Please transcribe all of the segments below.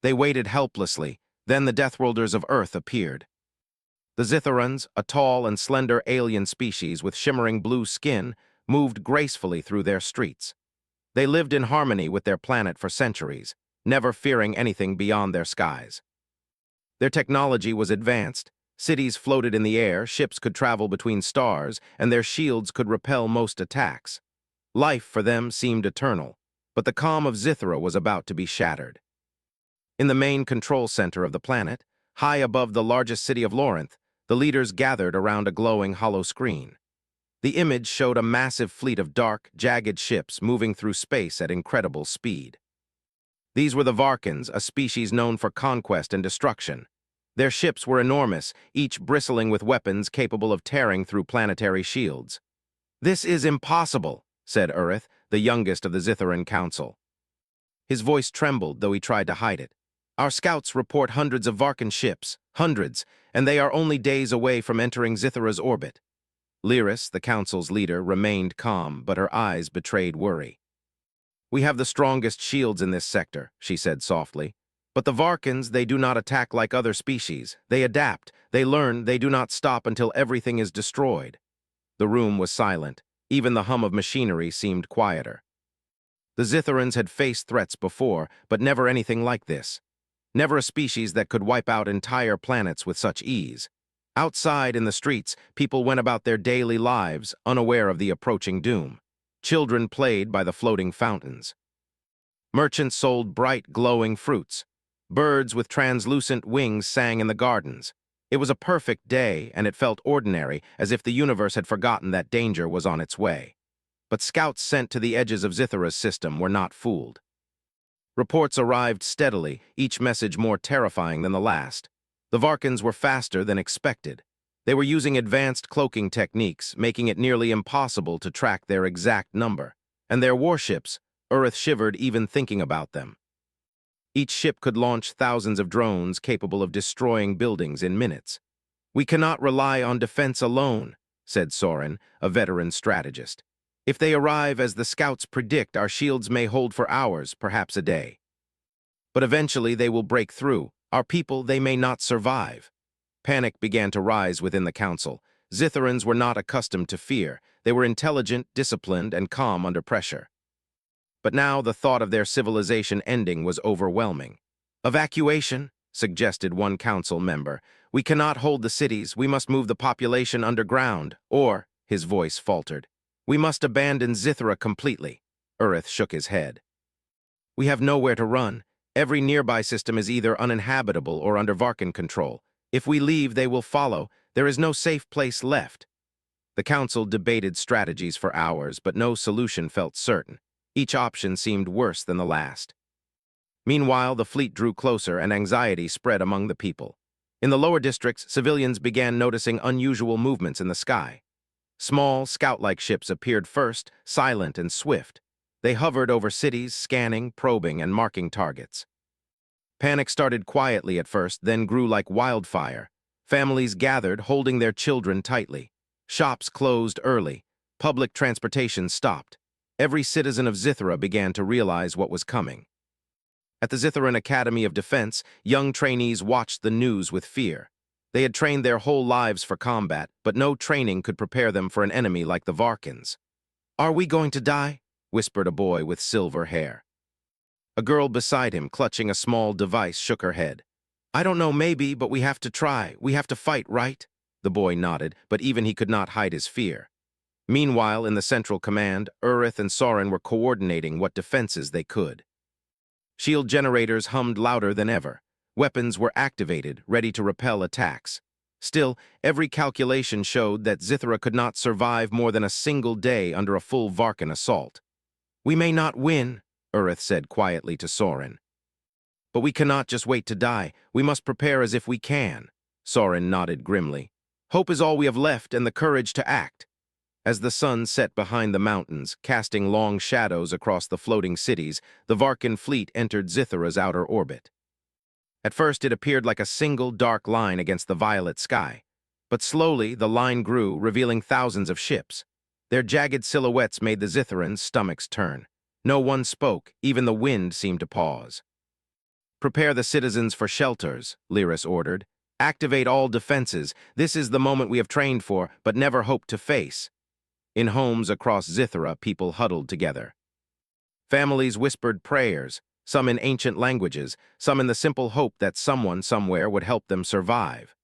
They waited helplessly. Then the Deathworlders of Earth appeared. The Zitherans, a tall and slender alien species with shimmering blue skin, moved gracefully through their streets. They lived in harmony with their planet for centuries, never fearing anything beyond their skies. Their technology was advanced. Cities floated in the air, ships could travel between stars, and their shields could repel most attacks. Life for them seemed eternal, but the calm of Zithra was about to be shattered. In the main control center of the planet, high above the largest city of Lorinth, the leaders gathered around a glowing hollow screen. The image showed a massive fleet of dark, jagged ships moving through space at incredible speed. These were the Varkans, a species known for conquest and destruction. Their ships were enormous, each bristling with weapons capable of tearing through planetary shields. "This is impossible," said Urith, the youngest of the Zitharan Council. His voice trembled, though he tried to hide it. "Our scouts report hundreds of Varkan ships, hundreds, and they are only days away from entering Zithara's orbit." Lyris, the Council's leader, remained calm, but her eyes betrayed worry. "We have the strongest shields in this sector," she said softly. "But the Varkans, they do not attack like other species. They adapt, they learn, they do not stop until everything is destroyed." The room was silent. Even the hum of machinery seemed quieter. The Zitharans had faced threats before, but never anything like this. Never a species that could wipe out entire planets with such ease. Outside in the streets, people went about their daily lives, unaware of the approaching doom. Children played by the floating fountains. Merchants sold bright, glowing fruits. Birds with translucent wings sang in the gardens. It was a perfect day, and it felt ordinary, as if the universe had forgotten that danger was on its way. But scouts sent to the edges of Zithara's system were not fooled. Reports arrived steadily, each message more terrifying than the last. The Varkans were faster than expected. They were using advanced cloaking techniques, making it nearly impossible to track their exact number. And their warships, Urith shivered even thinking about them. Each ship could launch thousands of drones capable of destroying buildings in minutes. "We cannot rely on defense alone," said Soren, a veteran strategist. "If they arrive as the scouts predict, our shields may hold for hours, perhaps a day. But eventually they will break through. Our people, they may not survive." Panic began to rise within the council. Zitharans were not accustomed to fear. They were intelligent, disciplined, and calm under pressure. But now the thought of their civilization ending was overwhelming. "Evacuation," suggested one council member. "We cannot hold the cities. We must move the population underground. Or," his voice faltered, "we must abandon Zithara completely." Urith shook his head. "We have nowhere to run. Every nearby system is either uninhabitable or under Varkan control. If we leave, they will follow. There is no safe place left." The council debated strategies for hours, but no solution felt certain. Each option seemed worse than the last. Meanwhile, the fleet drew closer and anxiety spread among the people. In the lower districts, civilians began noticing unusual movements in the sky. Small, scout-like ships appeared first, silent and swift. They hovered over cities, scanning, probing, and marking targets. Panic started quietly at first, then grew like wildfire. Families gathered, holding their children tightly. Shops closed early. Public transportation stopped. Every citizen of Zithara began to realize what was coming. At the Zitharan Academy of Defense, young trainees watched the news with fear. They had trained their whole lives for combat, but no training could prepare them for an enemy like the Varkans. "Are we going to die?" whispered a boy with silver hair. A girl beside him, clutching a small device, shook her head. "I don't know, maybe, but we have to try. We have to fight, right?" The boy nodded, but even he could not hide his fear. Meanwhile, in the central command, Urith and Soren were coordinating what defenses they could. Shield generators hummed louder than ever. Weapons were activated, ready to repel attacks. Still, every calculation showed that Zithara could not survive more than a single day under a full Varkan assault. "We may not win," Urith said quietly to Soren. "But we cannot just wait to die. We must prepare as if we can." Soren nodded grimly. "Hope is all we have left, and the courage to act." As the sun set behind the mountains, casting long shadows across the floating cities, the Varkan fleet entered Zithara's outer orbit. At first it appeared like a single dark line against the violet sky. But slowly the line grew, revealing thousands of ships. Their jagged silhouettes made the Zitharans' stomachs turn. No one spoke, even the wind seemed to pause. Prepare the citizens for shelters, Lyris ordered. Activate all defenses. This is the moment we have trained for, but never hoped to face. In homes across Zithra, people huddled together. Families whispered prayers, some in ancient languages, some in the simple hope that someone somewhere would help them survive.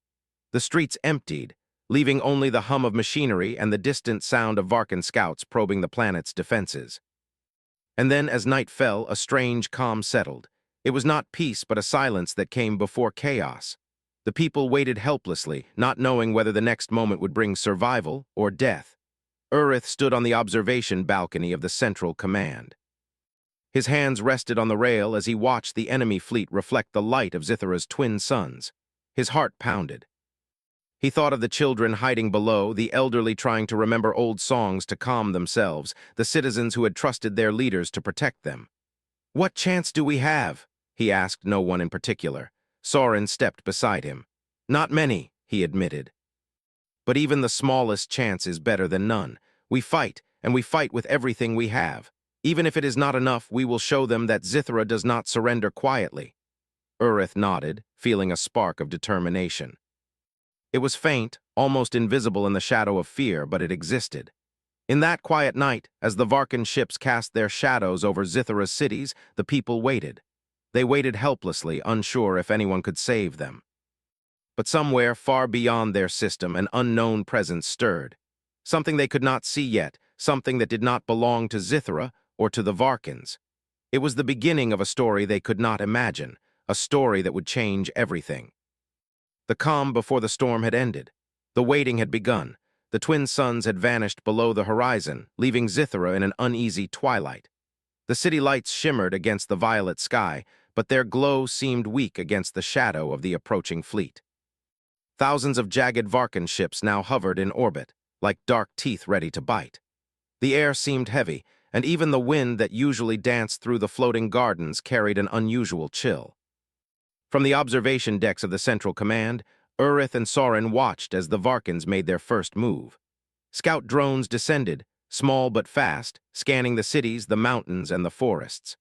The streets emptied, leaving only the hum of machinery and the distant sound of Varkan scouts probing the planet's defenses. And then, as night fell, a strange calm settled. It was not peace, but a silence that came before chaos. The people waited helplessly, not knowing whether the next moment would bring survival or death. Urith stood on the observation balcony of the Central Command. His hands rested on the rail as he watched the enemy fleet reflect the light of Zithra's twin suns. His heart pounded. He thought of the children hiding below, the elderly trying to remember old songs to calm themselves, the citizens who had trusted their leaders to protect them. "What chance do we have?" he asked no one in particular. Soren stepped beside him. "Not many," he admitted. "But even the smallest chance is better than none. We fight, and we fight with everything we have. Even if it is not enough, we will show them that Zithra does not surrender quietly." Urith nodded, feeling a spark of determination. It was faint, almost invisible in the shadow of fear, but it existed. In that quiet night, as the Varkan ships cast their shadows over Zithra's cities, the people waited. They waited helplessly, unsure if anyone could save them. But somewhere far beyond their system, an unknown presence stirred. Something they could not see yet, something that did not belong to Zithra or to the Varkans. It was the beginning of a story they could not imagine, a story that would change everything. The calm before the storm had ended. The waiting had begun. The twin suns had vanished below the horizon, leaving Zithra in an uneasy twilight. The city lights shimmered against the violet sky, but their glow seemed weak against the shadow of the approaching fleet. Thousands of jagged Varkan ships now hovered in orbit, like dark teeth ready to bite. The air seemed heavy, and even the wind that usually danced through the floating gardens carried an unusual chill. From the observation decks of the Central Command, Urith and Soren watched as the Varkans made their first move. Scout drones descended, small but fast, scanning the cities, the mountains, and the forests.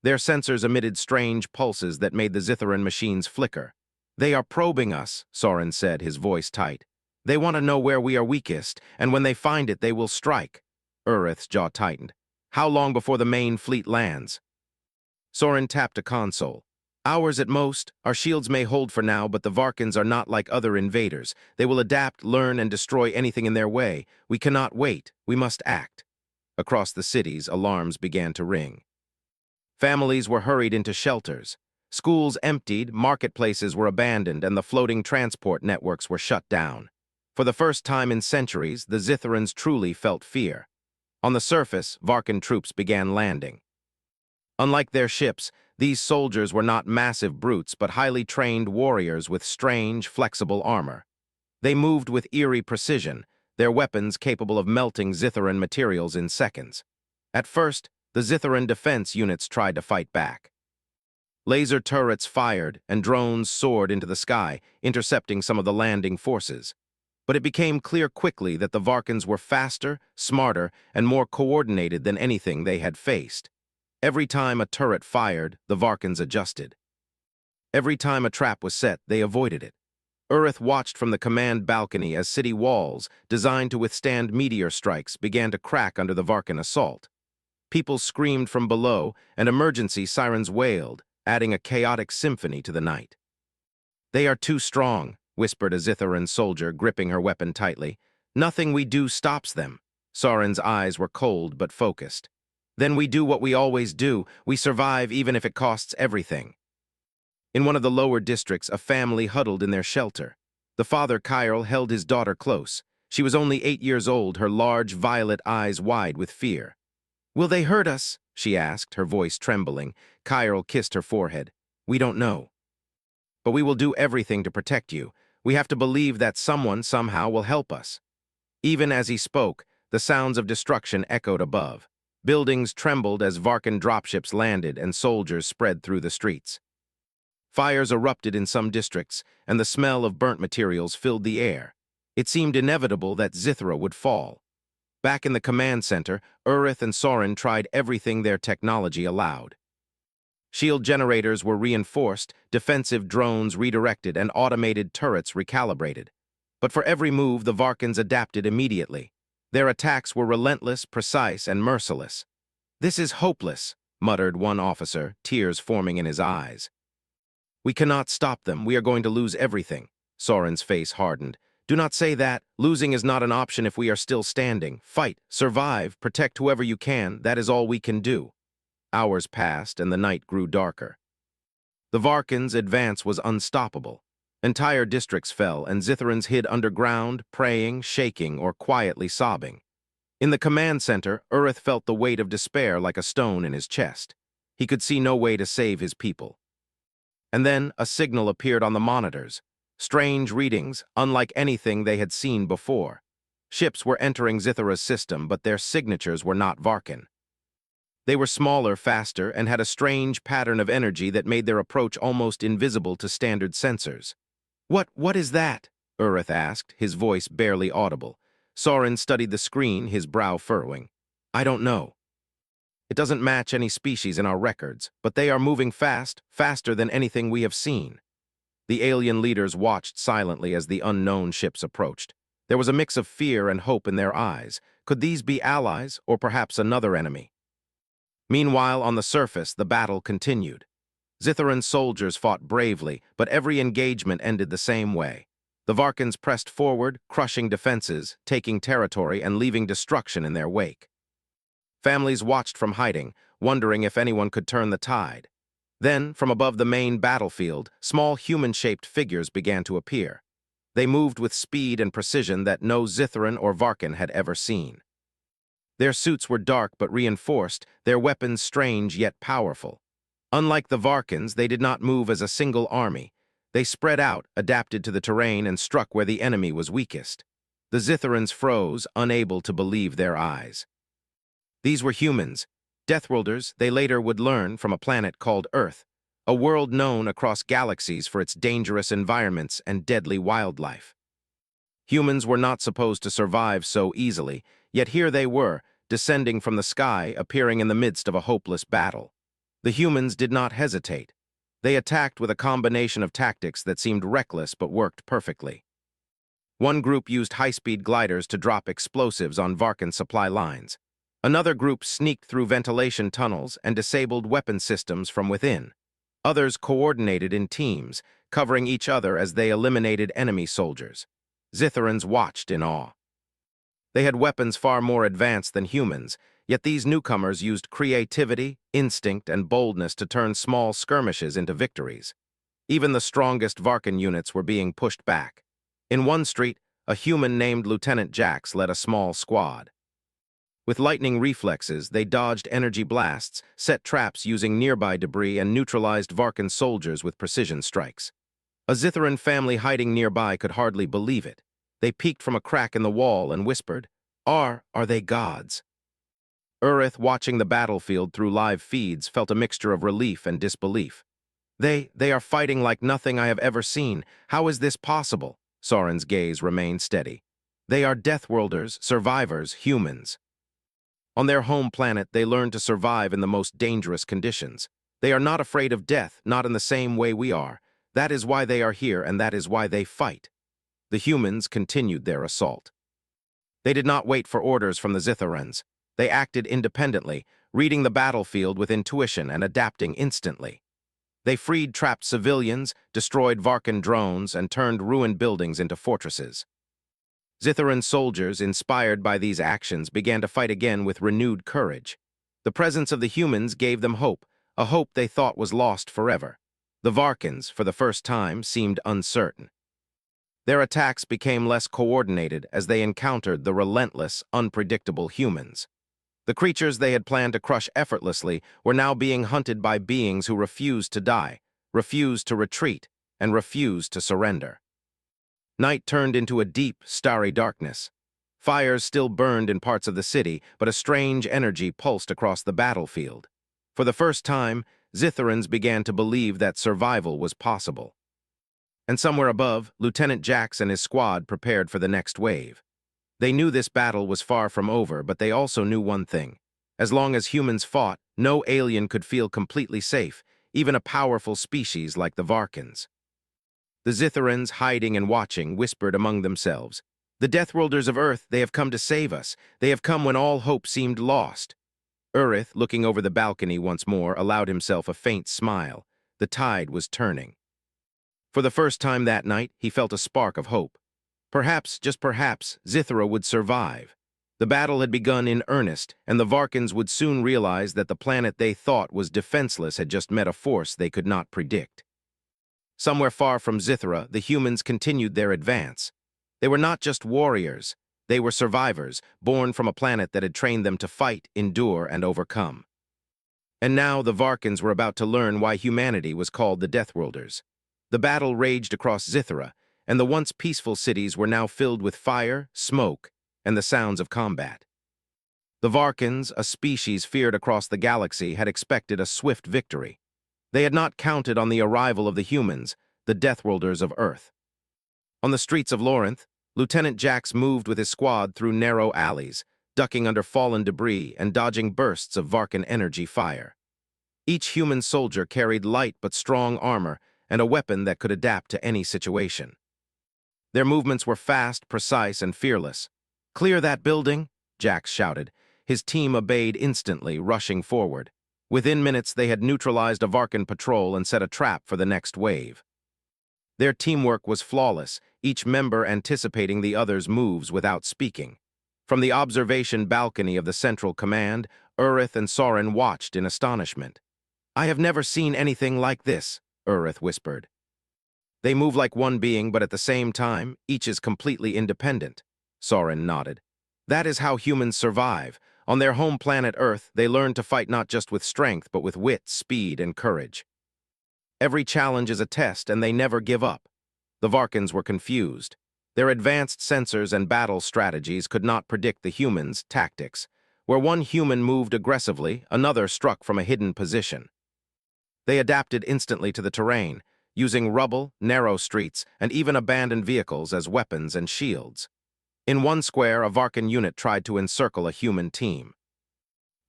Their sensors emitted strange pulses that made the Zithran machines flicker. "They are probing us," Soren said, his voice tight. "They want to know where we are weakest, and when they find it, they will strike." Urith's jaw tightened. "How long before the main fleet lands?" Soren tapped a console. "Hours at most. Our shields may hold for now, but the Varkans are not like other invaders. They will adapt, learn, and destroy anything in their way. We cannot wait. We must act." Across the cities, alarms began to ring. Families were hurried into shelters. Schools emptied, marketplaces were abandoned, and the floating transport networks were shut down. For the first time in centuries, the Zithrans truly felt fear. On the surface, Varkan troops began landing. Unlike their ships, these soldiers were not massive brutes, but highly trained warriors with strange, flexible armor. They moved with eerie precision, their weapons capable of melting Zithran materials in seconds. At first, the Zithran defense units tried to fight back. Laser turrets fired, and drones soared into the sky, intercepting some of the landing forces. But it became clear quickly that the Varkans were faster, smarter, and more coordinated than anything they had faced. Every time a turret fired, the Varkans adjusted. Every time a trap was set, they avoided it. Urith watched from the command balcony as city walls, designed to withstand meteor strikes, began to crack under the Varkan assault. People screamed from below, and emergency sirens wailed, adding a chaotic symphony to the night. "They are too strong," whispered a Zithran soldier, gripping her weapon tightly. "Nothing we do stops them." Soren's eyes were cold but focused. "Then we do what we always do. We survive even if it costs everything." In one of the lower districts, a family huddled in their shelter. The father, Kyril, held his daughter close. She was only 8 years old, her large violet eyes wide with fear. "Will they hurt us?" she asked, her voice trembling. Kyril kissed her forehead. "We don't know. But we will do everything to protect you. We have to believe that someone somehow will help us." Even as he spoke, the sounds of destruction echoed above. Buildings trembled as Varkan dropships landed and soldiers spread through the streets. Fires erupted in some districts, and the smell of burnt materials filled the air. It seemed inevitable that Zithra would fall. Back in the command center, Urith and Soren tried everything their technology allowed. Shield generators were reinforced, defensive drones redirected, and automated turrets recalibrated. But for every move, the Varkans adapted immediately. Their attacks were relentless, precise, and merciless. "This is hopeless," muttered one officer, tears forming in his eyes. "We cannot stop them. We are going to lose everything." Soren's face hardened. "Do not say that. Losing is not an option if we are still standing. Fight, survive, protect whoever you can. That is all we can do." Hours passed, and the night grew darker. The Varkans' advance was unstoppable. Entire districts fell, and Zitherans hid underground, praying, shaking, or quietly sobbing. In the command center, Urith felt the weight of despair like a stone in his chest. He could see no way to save his people. And then a signal appeared on the monitors. Strange readings, unlike anything they had seen before. Ships were entering Zithara's system, but their signatures were not Varkan. They were smaller, faster, and had a strange pattern of energy that made their approach almost invisible to standard sensors. What is that?" Urith asked, his voice barely audible. Soren studied the screen, his brow furrowing. "I don't know. It doesn't match any species in our records, but they are moving fast, faster than anything we have seen." The alien leaders watched silently as the unknown ships approached. There was a mix of fear and hope in their eyes. Could these be allies, or perhaps another enemy? Meanwhile, on the surface, the battle continued. Zitharan soldiers fought bravely, but every engagement ended the same way. The Varkans pressed forward, crushing defenses, taking territory, and leaving destruction in their wake. Families watched from hiding, wondering if anyone could turn the tide. Then, from above the main battlefield, small human-shaped figures began to appear. They moved with speed and precision that no Zitharan or Varkan had ever seen. Their suits were dark but reinforced, their weapons strange yet powerful. Unlike the Varkans, they did not move as a single army. They spread out, adapted to the terrain, and struck where the enemy was weakest. The Zitharans froze, unable to believe their eyes. These were humans, Deathworlders they later would learn from a planet called Earth, a world known across galaxies for its dangerous environments and deadly wildlife. Humans were not supposed to survive so easily, yet here they were, descending from the sky, appearing in the midst of a hopeless battle. The humans did not hesitate. They attacked with a combination of tactics that seemed reckless but worked perfectly. One group used high-speed gliders to drop explosives on Varkan supply lines. Another group sneaked through ventilation tunnels and disabled weapon systems from within. Others coordinated in teams, covering each other as they eliminated enemy soldiers. Zitharans watched in awe. They had weapons far more advanced than humans, yet these newcomers used creativity, instinct, and boldness to turn small skirmishes into victories. Even the strongest Varkan units were being pushed back. In one street, a human named Lieutenant Jax led a small squad. With lightning reflexes, they dodged energy blasts, set traps using nearby debris, and neutralized Varkan soldiers with precision strikes. A Zitharan family hiding nearby could hardly believe it. They peeked from a crack in the wall and whispered, Are they gods?" Urith, watching the battlefield through live feeds, felt a mixture of relief and disbelief. They are fighting like nothing I have ever seen. How is this possible?" Soren's gaze remained steady. "They are Deathworlders, survivors, humans. On their home planet, they learned to survive in the most dangerous conditions. They are not afraid of death, not in the same way we are. That is why they are here, and that is why they fight." The humans continued their assault. They did not wait for orders from the Zitharans. They acted independently, reading the battlefield with intuition and adapting instantly. They freed trapped civilians, destroyed Varkan drones, and turned ruined buildings into fortresses. Zitharan soldiers, inspired by these actions, began to fight again with renewed courage. The presence of the humans gave them hope, a hope they thought was lost forever. The Varkans, for the first time, seemed uncertain. Their attacks became less coordinated as they encountered the relentless, unpredictable humans. The creatures they had planned to crush effortlessly were now being hunted by beings who refused to die, refused to retreat, and refused to surrender. Night turned into a deep, starry darkness. Fires still burned in parts of the city, but a strange energy pulsed across the battlefield. For the first time, Zitharans began to believe that survival was possible. And somewhere above, Lieutenant Jax and his squad prepared for the next wave. They knew this battle was far from over, but they also knew one thing. As long as humans fought, no alien could feel completely safe, even a powerful species like the Varkans. The Zitherans, hiding and watching, whispered among themselves, "The Deathworlders of Earth, they have come to save us. They have come when all hope seemed lost." Urith, looking over the balcony once more, allowed himself a faint smile. The tide was turning. For the first time that night, he felt a spark of hope. Perhaps, just perhaps, Zithra would survive. The battle had begun in earnest, and the Varkans would soon realize that the planet they thought was defenseless had just met a force they could not predict. Somewhere far from Zithra, the humans continued their advance. They were not just warriors. They were survivors, born from a planet that had trained them to fight, endure, and overcome. And now the Varkans were about to learn why humanity was called the Deathworlders. The battle raged across Zithra, and the once peaceful cities were now filled with fire, smoke, and the sounds of combat. The Varkans, a species feared across the galaxy, had expected a swift victory. They had not counted on the arrival of the humans, the Deathworlders of Earth. On the streets of Lorinth, Lieutenant Jax moved with his squad through narrow alleys, ducking under fallen debris and dodging bursts of Varkan energy fire. Each human soldier carried light but strong armor and a weapon that could adapt to any situation. Their movements were fast, precise, and fearless. "Clear that building," Jax shouted. His team obeyed instantly, rushing forward. Within minutes, they had neutralized a Varkan patrol and set a trap for the next wave. Their teamwork was flawless, each member anticipating the other's moves without speaking. From the observation balcony of the Central Command, Urith and Soren watched in astonishment. "I have never seen anything like this," Urith whispered. "They move like one being, but at the same time, each is completely independent," Soren nodded. "That is how humans survive. On their home planet Earth, they learn to fight not just with strength, but with wit, speed, and courage. Every challenge is a test, and they never give up." The Varkans were confused. Their advanced sensors and battle strategies could not predict the humans' tactics. Where one human moved aggressively, another struck from a hidden position. They adapted instantly to the terrain, using rubble, narrow streets, and even abandoned vehicles as weapons and shields. In one square, a Varkan unit tried to encircle a human team.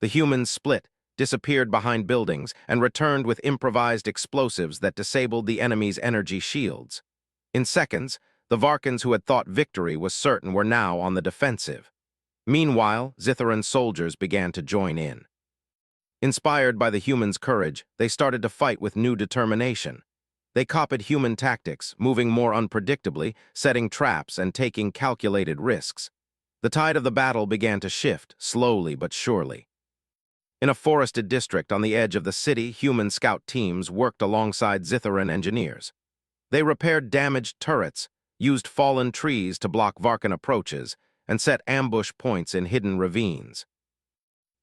The humans split, disappeared behind buildings, and returned with improvised explosives that disabled the enemy's energy shields. In seconds, the Varkans who had thought victory was certain were now on the defensive. Meanwhile, Zitharan soldiers began to join in. Inspired by the humans' courage, they started to fight with new determination. They copied human tactics, moving more unpredictably, setting traps, and taking calculated risks. The tide of the battle began to shift, slowly but surely. In a forested district on the edge of the city, human scout teams worked alongside Zitharan engineers. They repaired damaged turrets, used fallen trees to block Varkan approaches, and set ambush points in hidden ravines.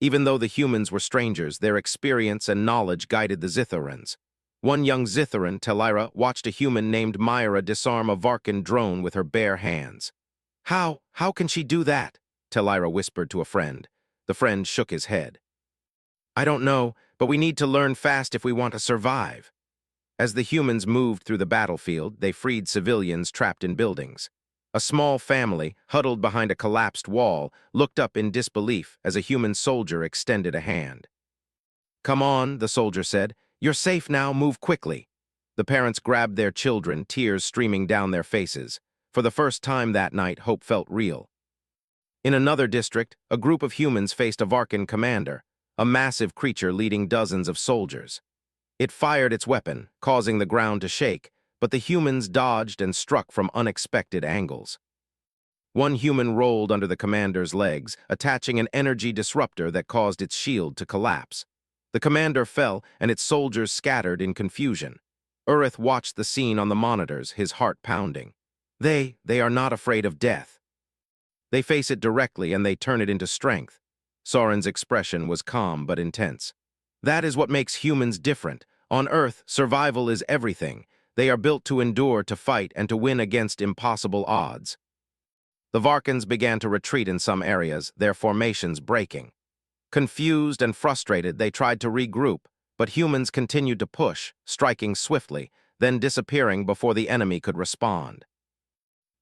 Even though the humans were strangers, their experience and knowledge guided the Zitharans. One young Zitharan, Telira, watched a human named Myra disarm a Varkan drone with her bare hands. How can she do that?" Telira whispered to a friend. The friend shook his head. "I don't know, but we need to learn fast if we want to survive." As the humans moved through the battlefield, they freed civilians trapped in buildings. A small family, huddled behind a collapsed wall, looked up in disbelief as a human soldier extended a hand. "Come on," the soldier said. "You're safe now, move quickly." The parents grabbed their children, tears streaming down their faces. For the first time that night, hope felt real. In another district, a group of humans faced a Varkan commander, a massive creature leading dozens of soldiers. It fired its weapon, causing the ground to shake, but the humans dodged and struck from unexpected angles. One human rolled under the commander's legs, attaching an energy disruptor that caused its shield to collapse. The commander fell, and its soldiers scattered in confusion. Urith watched the scene on the monitors, his heart pounding. They are not afraid of death. They face it directly, and they turn it into strength. Soren's expression was calm but intense. "That is what makes humans different. On Earth, survival is everything. They are built to endure, to fight, and to win against impossible odds." The Varkans began to retreat in some areas, their formations breaking. Confused and frustrated, they tried to regroup, but humans continued to push, striking swiftly, then disappearing before the enemy could respond.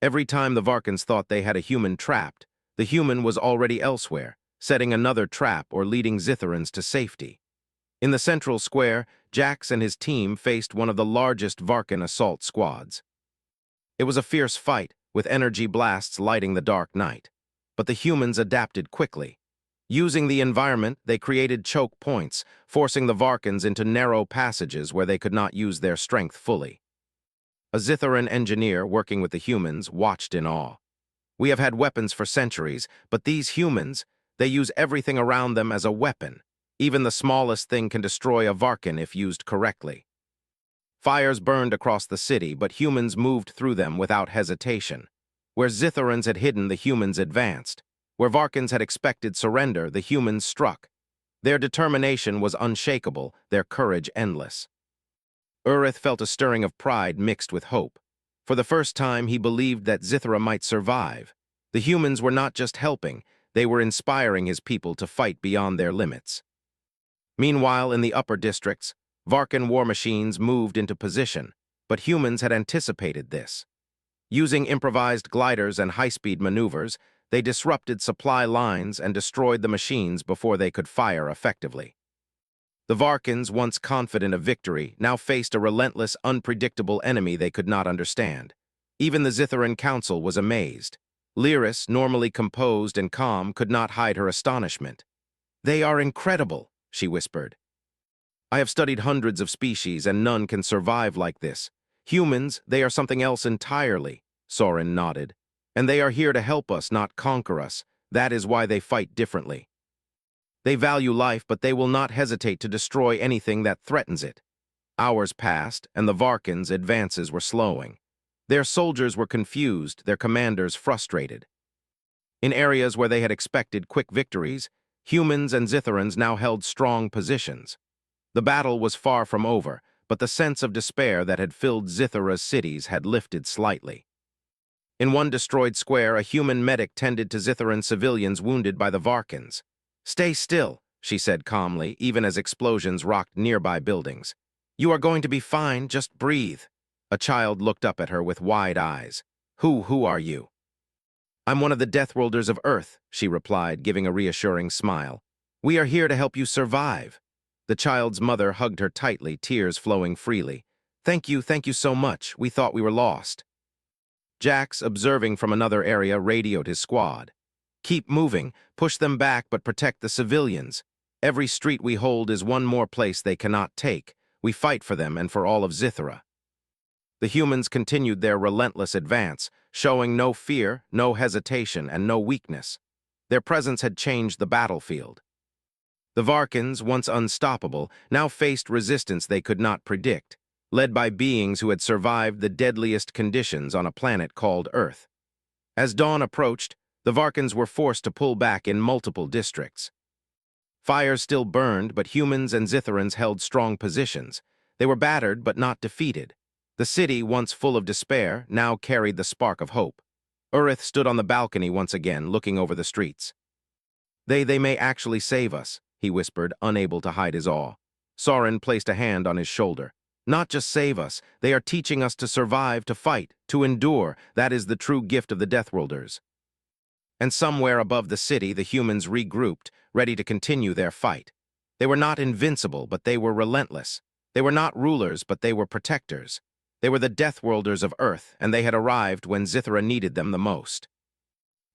Every time the Varkans thought they had a human trapped, the human was already elsewhere, setting another trap or leading Zitharans to safety. In the central square, Jax and his team faced one of the largest Varkan assault squads. It was a fierce fight, with energy blasts lighting the dark night. But the humans adapted quickly. Using the environment, they created choke points, forcing the Varkans into narrow passages where they could not use their strength fully. A Zitharan engineer working with the humans watched in awe. We have had weapons for centuries, but these humans, they use everything around them as a weapon. Even the smallest thing can destroy a Varkan if used correctly. Fires burned across the city, but humans moved through them without hesitation. Where Zitharans had hidden, the humans advanced. Where Varkans had expected surrender, the humans struck. Their determination was unshakable, their courage endless. Urith felt a stirring of pride mixed with hope. For the first time, he believed that Zithara might survive. The humans were not just helping, they were inspiring his people to fight beyond their limits. Meanwhile, in the upper districts, Varkan war machines moved into position, but humans had anticipated this. Using improvised gliders and high-speed maneuvers, they disrupted supply lines and destroyed the machines before they could fire effectively. The Varkans, once confident of victory, now faced a relentless, unpredictable enemy they could not understand. Even the Zitharan Council was amazed. Lyris, normally composed and calm, could not hide her astonishment. "They are incredible," she whispered. "I have studied hundreds of species, and none can survive like this. Humans, they are something else entirely," Soren nodded. "And they are here to help us, not conquer us. That is why they fight differently. They value life, but they will not hesitate to destroy anything that threatens it." Hours passed, and the Varkans' advances were slowing. Their soldiers were confused, their commanders frustrated. In areas where they had expected quick victories, humans and Zitharans now held strong positions. The battle was far from over, but the sense of despair that had filled Zithara's cities had lifted slightly. In one destroyed square, a human medic tended to Zitharan civilians wounded by the Varkans. "Stay still," she said calmly, even as explosions rocked nearby buildings. "You are going to be fine, just breathe." A child looked up at her with wide eyes. Who are you?" "I'm one of the Deathworlders of Earth," she replied, giving a reassuring smile. "We are here to help you survive." The child's mother hugged her tightly, tears flowing freely. Thank you so much. We thought we were lost." Jax, observing from another area, radioed his squad. "Keep moving, push them back, but protect the civilians. Every street we hold is one more place they cannot take. We fight for them and for all of Zithara." The humans continued their relentless advance, showing no fear, no hesitation, and no weakness. Their presence had changed the battlefield. The Varkans, once unstoppable, now faced resistance they could not predict, led by beings who had survived the deadliest conditions on a planet called Earth. As dawn approached, the Varkans were forced to pull back in multiple districts. Fires still burned, but humans and Zitharans held strong positions. They were battered but not defeated. The city, once full of despair, now carried the spark of hope. Urith stood on the balcony once again, looking over the streets. They may actually save us," he whispered, unable to hide his awe. Soren placed a hand on his shoulder. "Not just save us, they are teaching us to survive, to fight, to endure. That is the true gift of the Deathworlders." And somewhere above the city, the humans regrouped, ready to continue their fight. They were not invincible, but they were relentless. They were not rulers, but they were protectors. They were the Deathworlders of Earth, and they had arrived when Zithara needed them the most.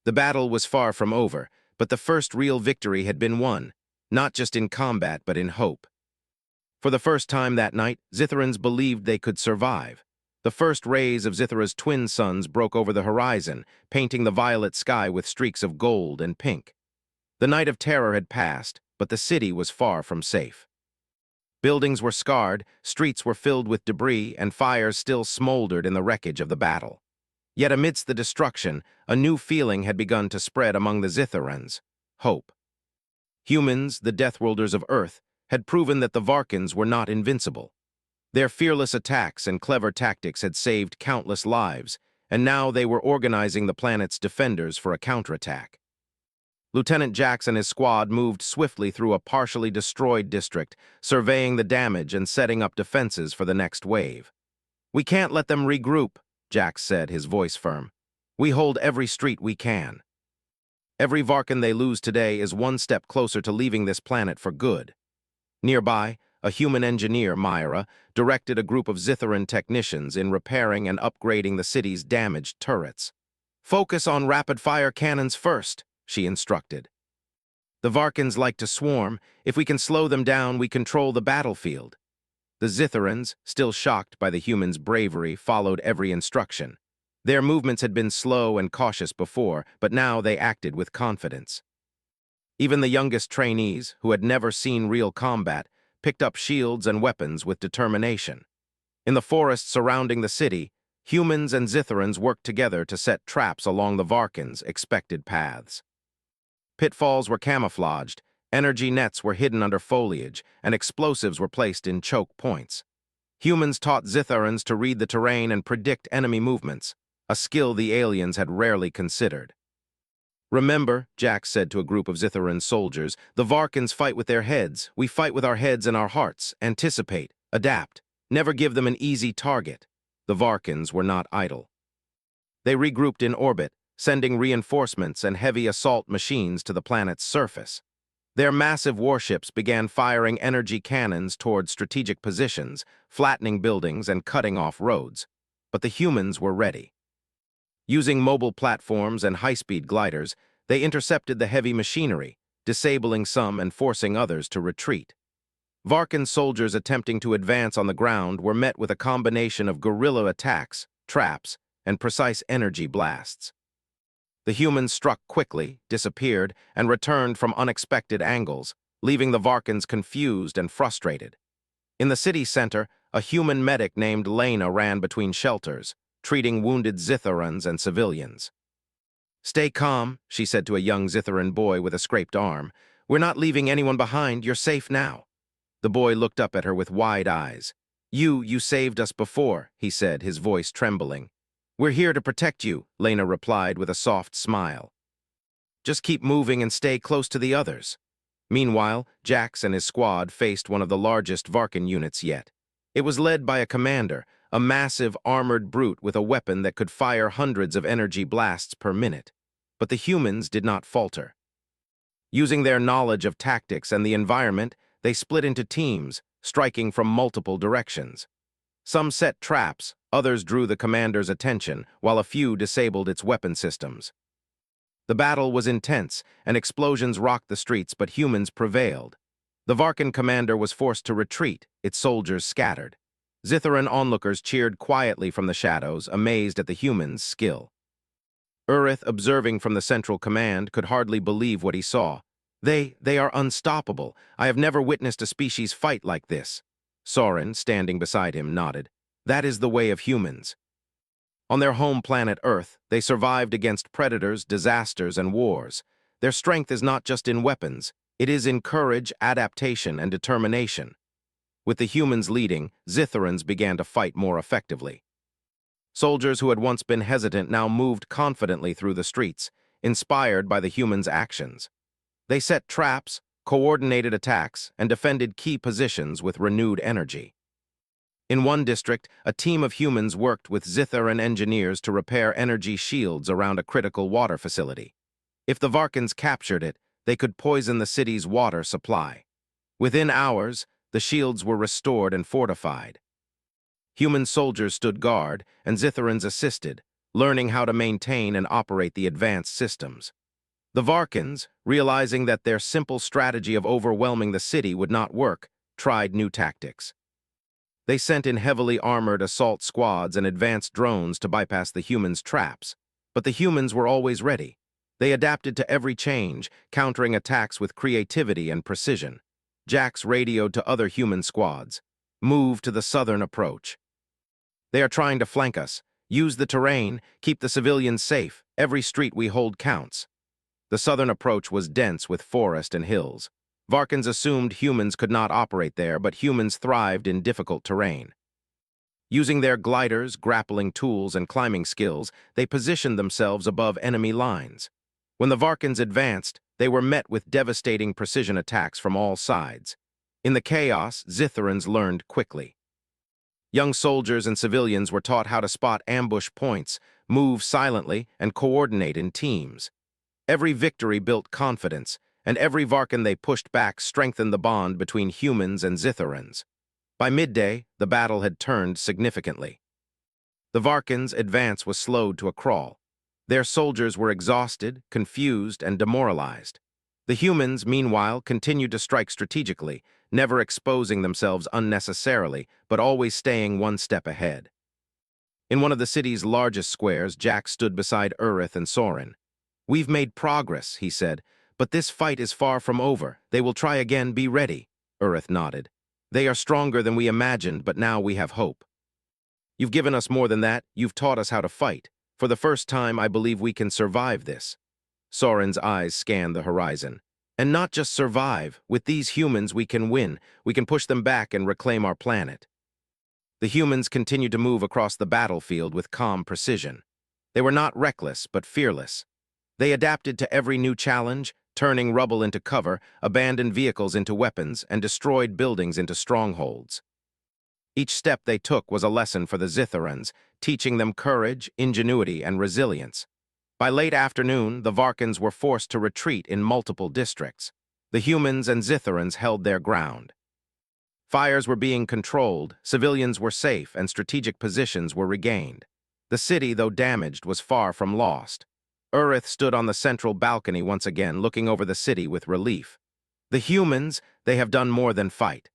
The battle was far from over, but the first real victory had been won, not just in combat, but in hope. For the first time that night, Zitharans believed they could survive. The first rays of Zithara's twin suns broke over the horizon, painting the violet sky with streaks of gold and pink. The night of terror had passed, but the city was far from safe. Buildings were scarred, streets were filled with debris, and fires still smoldered in the wreckage of the battle. Yet amidst the destruction, a new feeling had begun to spread among the Zitharans: hope. Humans, the Deathworlders of Earth, had proven that the Varkans were not invincible. Their fearless attacks and clever tactics had saved countless lives, and now they were organizing the planet's defenders for a counterattack. Lieutenant Jax and his squad moved swiftly through a partially destroyed district, surveying the damage and setting up defenses for the next wave. "We can't let them regroup," Jax said, his voice firm. "We hold every street we can. Every Varkan they lose today is one step closer to leaving this planet for good." Nearby, a human engineer, Myra, directed a group of Zitharan technicians in repairing and upgrading the city's damaged turrets. "Focus on rapid-fire cannons first," she instructed. "The Varkans like to swarm. If we can slow them down, we control the battlefield." The Zitharans, still shocked by the humans' bravery, followed every instruction. Their movements had been slow and cautious before, but now they acted with confidence. Even the youngest trainees, who had never seen real combat, picked up shields and weapons with determination. In the forest surrounding the city, humans and Zitharans worked together to set traps along the Varkans' expected paths. Pitfalls were camouflaged, energy nets were hidden under foliage, and explosives were placed in choke points. Humans taught Zitharans to read the terrain and predict enemy movements, a skill the aliens had rarely considered. "Remember," Jack said to a group of Zitharan soldiers, "the Varkans fight with their heads. We fight with our heads and our hearts. Anticipate, adapt. Never give them an easy target." The Varkans were not idle. They regrouped in orbit, sending reinforcements and heavy assault machines to the planet's surface. Their massive warships began firing energy cannons toward strategic positions, flattening buildings and cutting off roads. But the humans were ready. Using mobile platforms and high-speed gliders, they intercepted the heavy machinery, disabling some and forcing others to retreat. Varkan soldiers attempting to advance on the ground were met with a combination of guerrilla attacks, traps, and precise energy blasts. The humans struck quickly, disappeared, and returned from unexpected angles, leaving the Varkans confused and frustrated. In the city center, a human medic named Lena ran between shelters, treating wounded Zitharans and civilians. "Stay calm," she said to a young Zitharan boy with a scraped arm. "We're not leaving anyone behind. You're safe now." The boy looked up at her with wide eyes. You saved us before," he said, his voice trembling. "We're here to protect you," Lena replied with a soft smile. "Just keep moving and stay close to the others." Meanwhile, Jax and his squad faced one of the largest Varkan units yet. It was led by a commander, a massive armored brute with a weapon that could fire hundreds of energy blasts per minute. But the humans did not falter. Using their knowledge of tactics and the environment, they split into teams, striking from multiple directions. Some set traps, others drew the commander's attention, while a few disabled its weapon systems. The battle was intense, and explosions rocked the streets, but humans prevailed. The Varkan commander was forced to retreat, its soldiers scattered. Zitharan onlookers cheered quietly from the shadows, amazed at the humans' skill. Urith, observing from the central command, could hardly believe what he saw. They are unstoppable. I have never witnessed a species fight like this." Soren, standing beside him, nodded. "That is the way of humans." On their home planet Earth, they survived against predators, disasters, and wars. Their strength is not just in weapons. It is in courage, adaptation, and determination. With the humans leading, Zitharans began to fight more effectively. Soldiers who had once been hesitant now moved confidently through the streets, inspired by the humans' actions. They set traps, coordinated attacks, and defended key positions with renewed energy. In one district, a team of humans worked with Zitharan engineers to repair energy shields around a critical water facility. If the Varkans captured it, they could poison the city's water supply. Within hours, the shields were restored and fortified. Human soldiers stood guard, and Zitharans assisted, learning how to maintain and operate the advanced systems. The Varkans, realizing that their simple strategy of overwhelming the city would not work, tried new tactics. They sent in heavily armored assault squads and advanced drones to bypass the humans' traps. But the humans were always ready. They adapted to every change, countering attacks with creativity and precision. Jax radioed to other human squads. "Move to the southern approach. They are trying to flank us. Use the terrain, keep the civilians safe. Every street we hold counts." The southern approach was dense with forest and hills. Varkans assumed humans could not operate there, but humans thrived in difficult terrain. Using their gliders, grappling tools, and climbing skills, they positioned themselves above enemy lines. When the Varkans advanced, they were met with devastating precision attacks from all sides. In the chaos, Zitharans learned quickly. Young soldiers and civilians were taught how to spot ambush points, move silently, and coordinate in teams. Every victory built confidence, and every Varkan they pushed back strengthened the bond between humans and Zithorans. By midday, the battle had turned significantly. The Varkans' advance was slowed to a crawl. Their soldiers were exhausted, confused, and demoralized. The humans, meanwhile, continued to strike strategically, never exposing themselves unnecessarily, but always staying one step ahead. In one of the city's largest squares, Jack stood beside Urith and Soren. "We've made progress," he said, "but this fight is far from over. They will try again, be ready." Urith nodded. "They are stronger than we imagined, but now we have hope." "You've given us more than that. You've taught us how to fight. For the first time, I believe we can survive this." Soren's eyes scanned the horizon. "And not just survive. With these humans, we can win. We can push them back and reclaim our planet." The humans continued to move across the battlefield with calm precision. They were not reckless, but fearless. They adapted to every new challenge, turning rubble into cover, abandoned vehicles into weapons, and destroyed buildings into strongholds. Each step they took was a lesson for the Zithorans, teaching them courage, ingenuity, and resilience. By late afternoon, the Varkans were forced to retreat in multiple districts. The humans and Zithorans held their ground. Fires were being controlled, civilians were safe, and strategic positions were regained. The city, though damaged, was far from lost. Urith stood on the central balcony once again, looking over the city with relief. "The humans, they have done more than fight.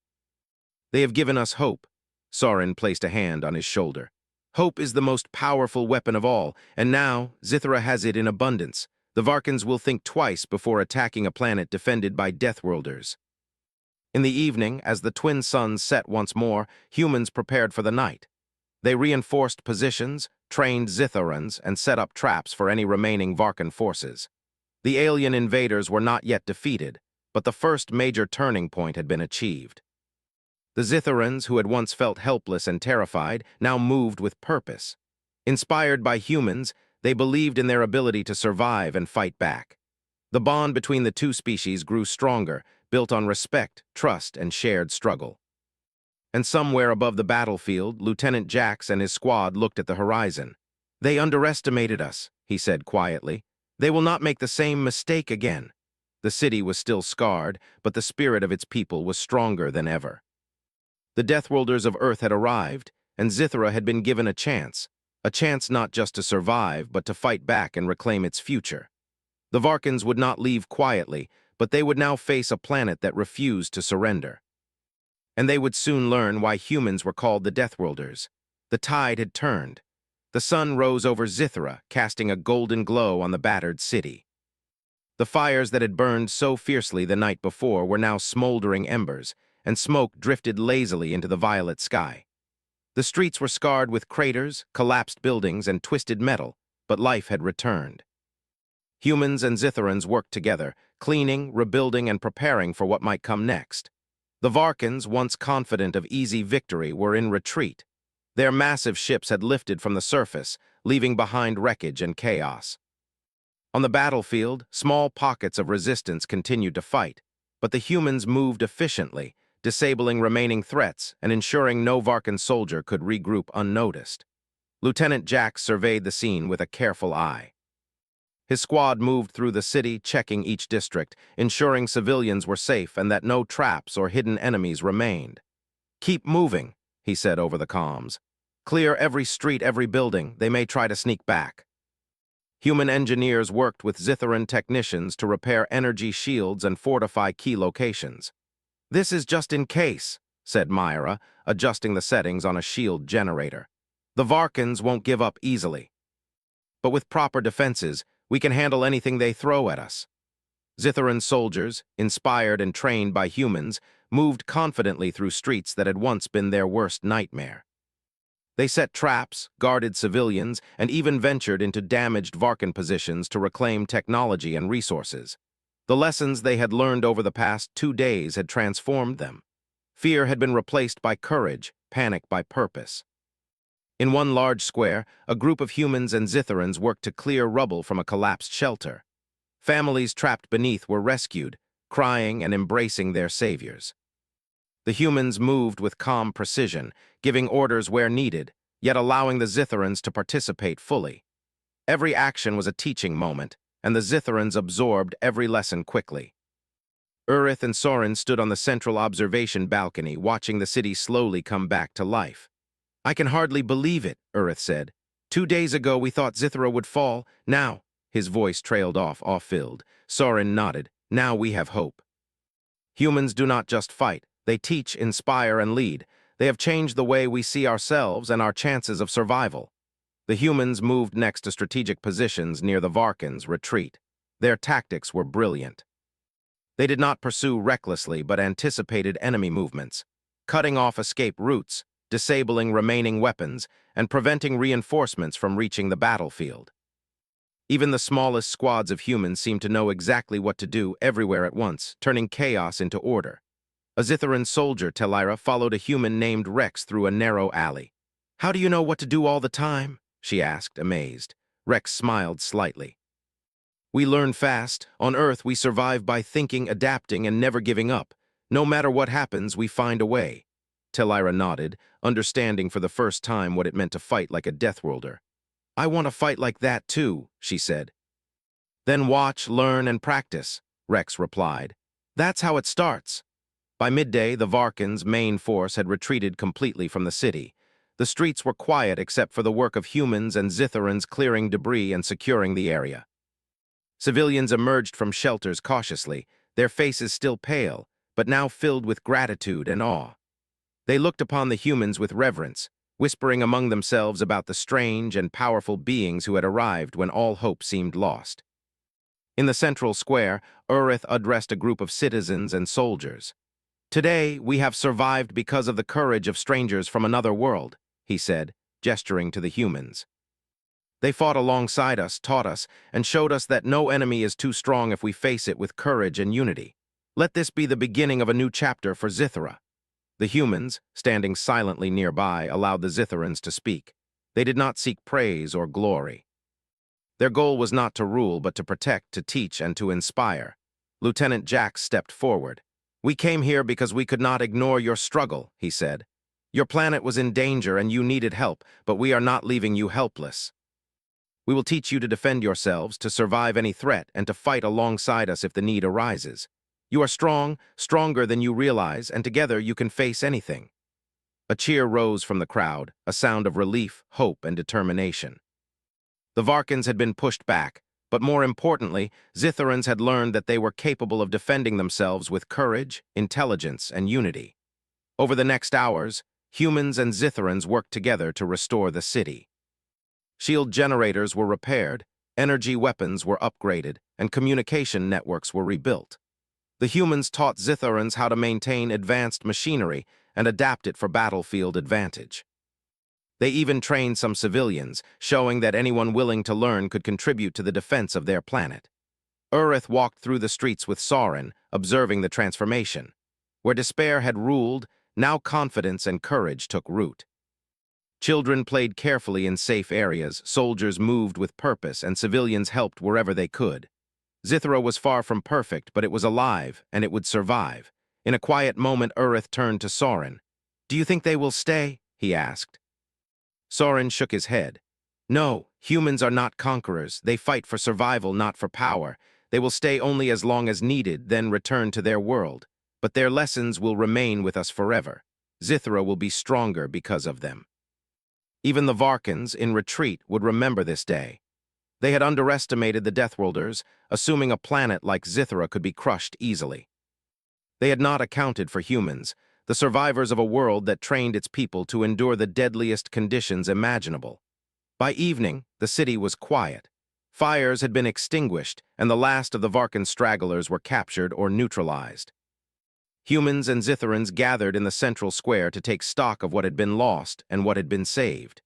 They have given us hope." Soren placed a hand on his shoulder. "Hope is the most powerful weapon of all, and now Zithra has it in abundance. The Varkans will think twice before attacking a planet defended by Deathworlders." In the evening, as the twin suns set once more, humans prepared for the night. They reinforced positions, trained Zithorans, and set up traps for any remaining Varkan forces. The alien invaders were not yet defeated, but the first major turning point had been achieved. The Zithorans, who had once felt helpless and terrified, now moved with purpose. Inspired by humans, they believed in their ability to survive and fight back. The bond between the two species grew stronger, built on respect, trust, and shared struggle. And somewhere above the battlefield, Lieutenant Jax and his squad looked at the horizon. "They underestimated us," he said quietly. "They will not make the same mistake again." The city was still scarred, but the spirit of its people was stronger than ever. The Deathworlders of Earth had arrived, and Zithra had been given a chance not just to survive, but to fight back and reclaim its future. The Varkans would not leave quietly, but they would now face a planet that refused to surrender. And they would soon learn why humans were called the Deathworlders. The tide had turned. The sun rose over Zithra, casting a golden glow on the battered city. The fires that had burned so fiercely the night before were now smoldering embers, and smoke drifted lazily into the violet sky. The streets were scarred with craters, collapsed buildings, and twisted metal, but life had returned. Humans and Zithorans worked together, cleaning, rebuilding, and preparing for what might come next. The Varkans, once confident of easy victory, were in retreat. Their massive ships had lifted from the surface, leaving behind wreckage and chaos. On the battlefield, small pockets of resistance continued to fight, but the humans moved efficiently, disabling remaining threats and ensuring no Varkan soldier could regroup unnoticed. Lieutenant Jax surveyed the scene with a careful eye. His squad moved through the city, checking each district, ensuring civilians were safe and that no traps or hidden enemies remained. "Keep moving," he said over the comms. "Clear every street, every building. They may try to sneak back." Human engineers worked with Zithoran technicians to repair energy shields and fortify key locations. "This is just in case," said Myra, adjusting the settings on a shield generator. "The Varkans won't give up easily. But with proper defenses, we can handle anything they throw at us." Zithoran soldiers, inspired and trained by humans, moved confidently through streets that had once been their worst nightmare. They set traps, guarded civilians, and even ventured into damaged Varkan positions to reclaim technology and resources. The lessons they had learned over the past 2 days had transformed them. Fear had been replaced by courage, panic by purpose. In one large square, a group of humans and Zithorans worked to clear rubble from a collapsed shelter. Families trapped beneath were rescued, crying and embracing their saviors. The humans moved with calm precision, giving orders where needed, yet allowing the Zithorans to participate fully. Every action was a teaching moment, and the Zithorans absorbed every lesson quickly. Urith and Soren stood on the central observation balcony, watching the city slowly come back to life. "I can hardly believe it," Urith said. "2 days ago we thought Zithra would fall. Now—" His voice trailed off, awe-filled. Soren nodded. "Now we have hope." Humans do not just fight. They teach, inspire, and lead. They have changed the way we see ourselves and our chances of survival. The humans moved next to strategic positions near the Varkans' retreat. Their tactics were brilliant. They did not pursue recklessly but anticipated enemy movements, cutting off escape routes, disabling remaining weapons, and preventing reinforcements from reaching the battlefield. Even the smallest squads of humans seemed to know exactly what to do everywhere at once, turning chaos into order. A Zitharan soldier, Telira, followed a human named Rex through a narrow alley. "How do you know what to do all the time?" she asked, amazed. Rex smiled slightly. "We learn fast. On Earth, we survive by thinking, adapting, and never giving up. No matter what happens, we find a way." Telira nodded, understanding for the first time what it meant to fight like a Deathworlder. "I want to fight like that too," she said. "Then watch, learn, and practice," Rex replied. "That's how it starts." By midday, the Varkans' main force had retreated completely from the city. The streets were quiet except for the work of humans and Zitharans clearing debris and securing the area. Civilians emerged from shelters cautiously, their faces still pale, but now filled with gratitude and awe. They looked upon the humans with reverence, whispering among themselves about the strange and powerful beings who had arrived when all hope seemed lost. In the central square, Urith addressed a group of citizens and soldiers. "Today, we have survived because of the courage of strangers from another world," he said, gesturing to the humans. "They fought alongside us, taught us, and showed us that no enemy is too strong if we face it with courage and unity. Let this be the beginning of a new chapter for Zithra." The humans, standing silently nearby, allowed the Zitharans to speak. They did not seek praise or glory. Their goal was not to rule, but to protect, to teach, and to inspire. Lieutenant Jax stepped forward. "We came here because we could not ignore your struggle," he said. "Your planet was in danger and you needed help, but we are not leaving you helpless. We will teach you to defend yourselves, to survive any threat, and to fight alongside us if the need arises. You are strong, stronger than you realize, and together you can face anything." A cheer rose from the crowd, a sound of relief, hope, and determination. The Varkans had been pushed back, but more importantly, Zitharans had learned that they were capable of defending themselves with courage, intelligence, and unity. Over the next hours, humans and Zitharans worked together to restore the city. Shield generators were repaired, energy weapons were upgraded, and communication networks were rebuilt. The humans taught Zitharans how to maintain advanced machinery and adapt it for battlefield advantage. They even trained some civilians, showing that anyone willing to learn could contribute to the defense of their planet. Urith walked through the streets with Soren, observing the transformation. Where despair had ruled, now confidence and courage took root. Children played carefully in safe areas, soldiers moved with purpose, and civilians helped wherever they could. Zithra was far from perfect, but it was alive, and it would survive. In a quiet moment, Urith turned to Soren. "Do you think they will stay?" he asked. Soren shook his head. "No, humans are not conquerors. They fight for survival, not for power. They will stay only as long as needed, then return to their world. But their lessons will remain with us forever. Zithra will be stronger because of them." Even the Varkans, in retreat, would remember this day. They had underestimated the Deathworlders, assuming a planet like Zithra could be crushed easily. They had not accounted for humans, the survivors of a world that trained its people to endure the deadliest conditions imaginable. By evening, the city was quiet. Fires had been extinguished, and the last of the Varkan stragglers were captured or neutralized. Humans and Zitharans gathered in the central square to take stock of what had been lost and what had been saved.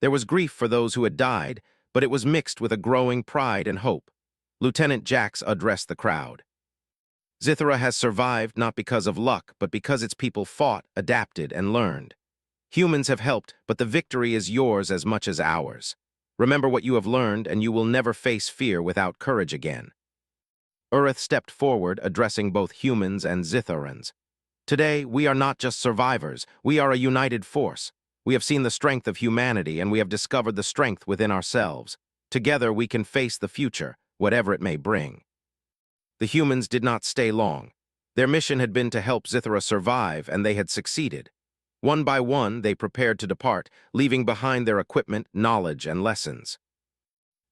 There was grief for those who had died, but it was mixed with a growing pride and hope. Lieutenant Jax addressed the crowd. "Zithra has survived not because of luck, but because its people fought, adapted, and learned. Humans have helped, but the victory is yours as much as ours. Remember what you have learned, and you will never face fear without courage again." Urith stepped forward, addressing both humans and Zitharans. "Today, we are not just survivors, we are a united force. We have seen the strength of humanity, and we have discovered the strength within ourselves. Together, we can face the future, whatever it may bring." The humans did not stay long. Their mission had been to help Zithra survive, and they had succeeded. One by one, they prepared to depart, leaving behind their equipment, knowledge, and lessons.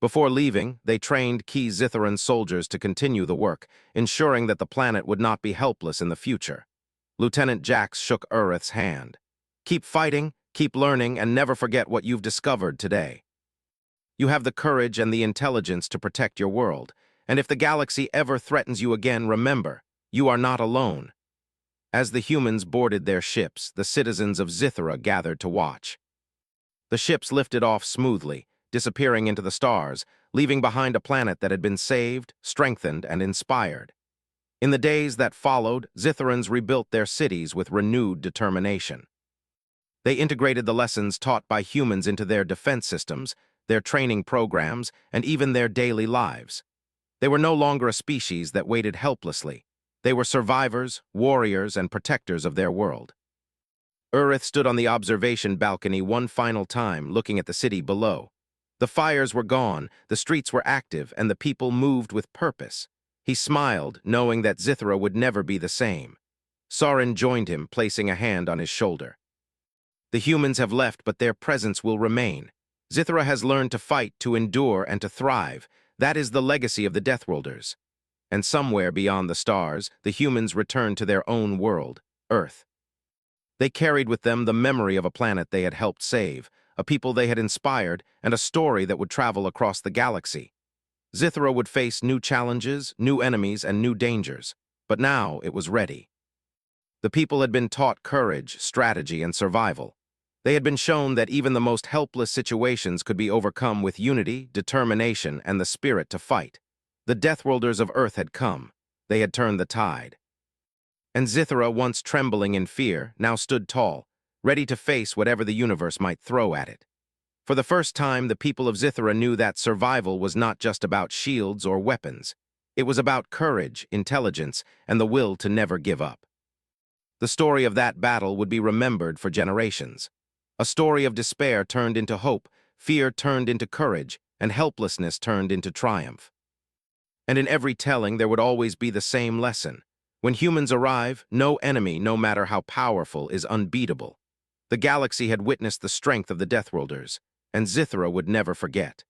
Before leaving, they trained key Zitharan soldiers to continue the work, ensuring that the planet would not be helpless in the future. Lieutenant Jax shook Urith's hand. "Keep fighting, keep learning, and never forget what you've discovered today. You have the courage and the intelligence to protect your world, and if the galaxy ever threatens you again, remember, you are not alone." As the humans boarded their ships, the citizens of Zithra gathered to watch. The ships lifted off smoothly, disappearing into the stars, leaving behind a planet that had been saved, strengthened, and inspired. In the days that followed, Zitharans rebuilt their cities with renewed determination. They integrated the lessons taught by humans into their defense systems, their training programs, and even their daily lives. They were no longer a species that waited helplessly. They were survivors, warriors, and protectors of their world. Urith stood on the observation balcony one final time, looking at the city below. The fires were gone, the streets were active, and the people moved with purpose. He smiled, knowing that Zithra would never be the same. Sauron joined him, placing a hand on his shoulder. "The humans have left, but their presence will remain. Zithra has learned to fight, to endure, and to thrive. That is the legacy of the Deathworlders." And somewhere beyond the stars, the humans returned to their own world, Earth. They carried with them the memory of a planet they had helped save, a people they had inspired, and a story that would travel across the galaxy. Zithra would face new challenges, new enemies, and new dangers, but now it was ready. The people had been taught courage, strategy, and survival. They had been shown that even the most helpless situations could be overcome with unity, determination, and the spirit to fight. The Deathworlders of Earth had come. They had turned the tide. And Zithra, once trembling in fear, now stood tall, ready to face whatever the universe might throw at it. For the first time, the people of Zithra knew that survival was not just about shields or weapons. It was about courage, intelligence, and the will to never give up. The story of that battle would be remembered for generations. A story of despair turned into hope, fear turned into courage, and helplessness turned into triumph. And in every telling, there would always be the same lesson. When humans arrive, no enemy, no matter how powerful, is unbeatable. The galaxy had witnessed the strength of the Deathworlders, and Zithra would never forget.